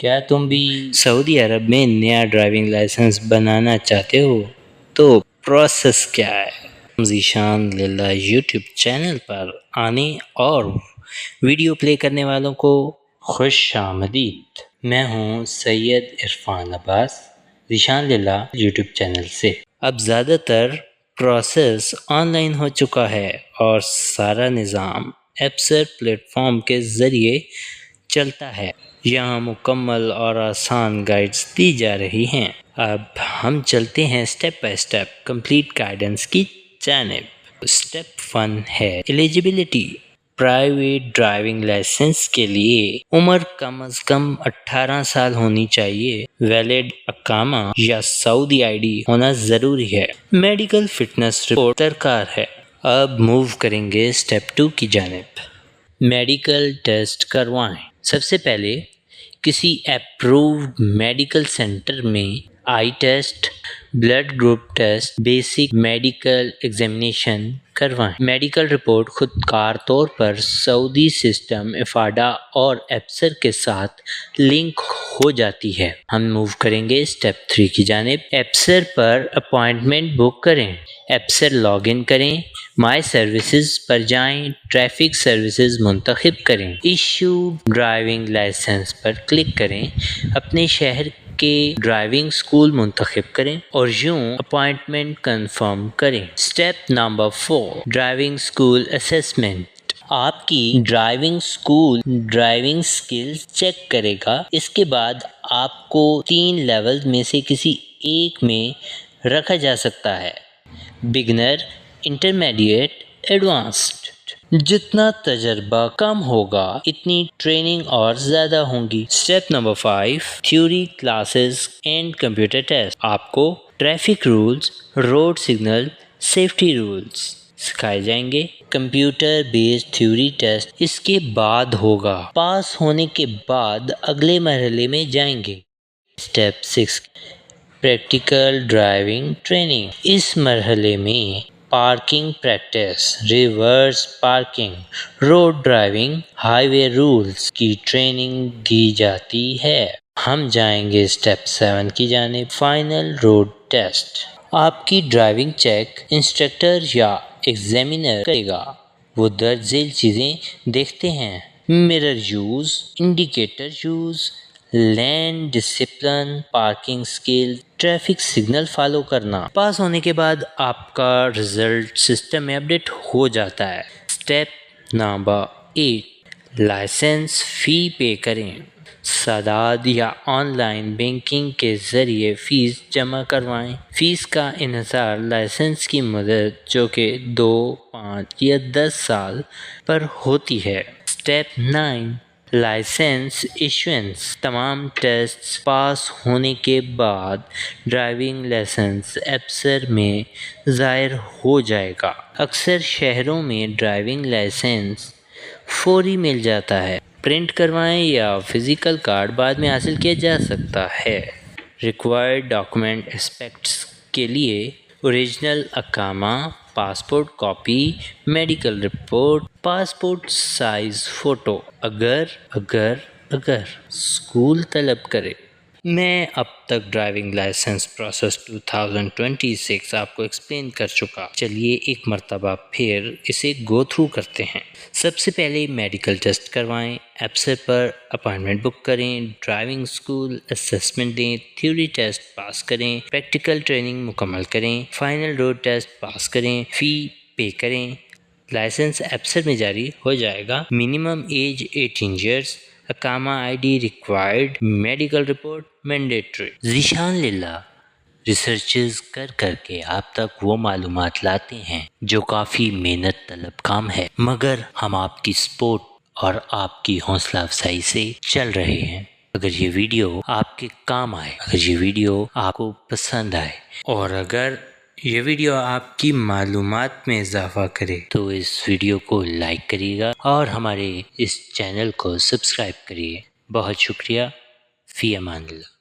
کیا تم بھی سعودی عرب میں نیا ڈرائیونگ لائسنس بنانا چاہتے ہو؟ تو پروسیس کیا ہے؟ ذیشان للہ یوٹیوب چینل پر آنے اور ویڈیو پلے کرنے والوں کو خوش آمدید۔ میں ہوں سید عرفان عباس، ذیشان للہ یوٹیوب چینل سے۔ اب زیادہ تر پروسیس آن لائن ہو چکا ہے اور سارا نظام ایپسر پلیٹ فارم کے ذریعے چلتا ہے۔ یہاں مکمل اور آسان گائیڈز دی جا رہی ہیں۔ اب ہم چلتے ہیں step by step complete guidance کی جانب۔ سٹیپ 1 ہے ایلیجیبلٹی۔ پرائیویٹ ڈرائیونگ لائسنس کے لیے عمر کم از کم 18 سال ہونی چاہیے۔ ویلڈ اقامہ یا سعودی آئی ڈی ہونا ضروری ہے۔ میڈیکل فٹنس رپورٹ درکار ہے۔ اب موو کریں گے سٹیپ 2 کی جانب۔ میڈیکل ٹیسٹ کروائیں۔ سب سے پہلے کسی اپرووڈ میڈیکل سینٹر میں eye test, blood group test, basic medical examination کروائیں۔ میڈیکل رپورٹ خود کار طور پر سعودی سسٹم افاڈا اور ایپسر کے ساتھ لنک ہو جاتی ہے۔ ہم موو کریں گے سٹیپ 3 کی جانب۔ ایپسر پر اپوائنٹمنٹ بک کریں۔ ایپسر لاگ ان کریں، مائی سروسز پر جائیں، ٹریفک سروسز منتخب کریں، ایشوڈ ڈرائیونگ لائسنس پر کلک کریں، اپنے شہر کے ڈرائیونگ اسکول منتخب کریں اور یوں اپوائنٹمنٹ کنفرم کریں۔ Step number 4 driving school assessment. آپ کی driving school driving skills check کرے گا۔ اس کے بعد آپ کو 3 لیولز میں سے کسی ایک میں رکھا جا سکتا ہے: بگنر، انٹرمیڈیٹ، ایڈوانسڈ۔ جتنا تجربہ کم ہوگا اتنی ٹریننگ اور زیادہ ہوں گی۔ Step number 5 theory classes and computer test. آپ کو traffic rules, road signal, safety rules سکھائے جائیں گے۔ کمپیوٹر بیسڈ تھیوری ٹیسٹ اس کے بعد ہوگا۔ پاس ہونے کے بعد اگلے مرحلے میں جائیں گے۔ Step 6 practical driving training. اس مرحلے میں parking practice, reverse parking, road driving, highway rules کی ٹریننگ دی جاتی ہے۔ ہم جائیں گے سٹیپ 7 کی جانب، فائنل روڈ ٹیسٹ۔ آپ کی ڈرائیونگ چیک انسٹرکٹر یا ایگزامینر کرے گا۔ وہ درج ذیل چیزیں دیکھتے ہیں: مرر یوز، انڈیکیٹر یوز، لین ڈسپلن، پارکنگ سکل، ٹریفک سگنل فالو کرنا۔ پاس ہونے کے بعد آپ کا رزلٹ سسٹم میں اپڈیٹ ہو جاتا ہے۔ سٹیپ نمبر 8 لائسنس فی پے کریں۔ سداد یا آن لائن بینکنگ کے ذریعے فیس جمع کروائیں۔ فیس کا انحصار لائسنس کی مدت جو کہ 2، 5 یا 10 سال پر ہوتی ہے۔ Step 9 licence issuance. تمام ٹیسٹ پاس ہونے کے بعد ڈرائیونگ لائسنس ایپسر میں ظاہر ہو جائے گا۔ اکثر شہروں میں ڈرائیونگ لائسنس فوری مل جاتا ہے۔ پرنٹ کروائیں یا فزیکل کارڈ بعد میں حاصل کیا جا سکتا ہے۔ ریکوائرڈ ڈاکومنٹ اسپیکٹس کے لیے اوریجنل اقامہ، passport copy, medical report, passport size photo اگر اسکول طلب کرے۔ میں اب تک ڈرائیونگ لائسنس پروسیس 2026 آپ کو ایکسپلین کر چکا۔ چلیے ایک مرتبہ پھر اسے گو تھرو کرتے ہیں۔ سب سے پہلے میڈیکل ٹیسٹ کروائیں، ایپسر پر اپائنٹمنٹ بک کریں، ڈرائیونگ اسکول اسیسمنٹ دیں، تھیوری ٹیسٹ پاس کریں، پریکٹیکل ٹریننگ مکمل کریں، فائنل روڈ ٹیسٹ پاس کریں، فی پے کریں۔ لائسنس ایپسر میں جاری ہو جائے گا۔ منیمم ایج 18 ایئرس، اقامہ I D required, medical report mandatory. Zeeshan للہ ریسرچز کر کے آپ تک وہ معلومات لاتے ہیں جو کافی محنت طلب کام ہے، مگر ہم آپ کی سپورٹ اور آپ کی حوصلہ افزائی سے چل رہے ہیں۔ اگر یہ ویڈیو آپ کے کام آئے، اگر یہ ویڈیو آپ کو پسند آئے اور اگر یہ ویڈیو آپ کی معلومات میں اضافہ کرے تو اس ویڈیو کو لائک کریے گا اور ہمارے اس چینل کو سبسکرائب کریے۔ بہت شکریہ۔ فی امان اللہ۔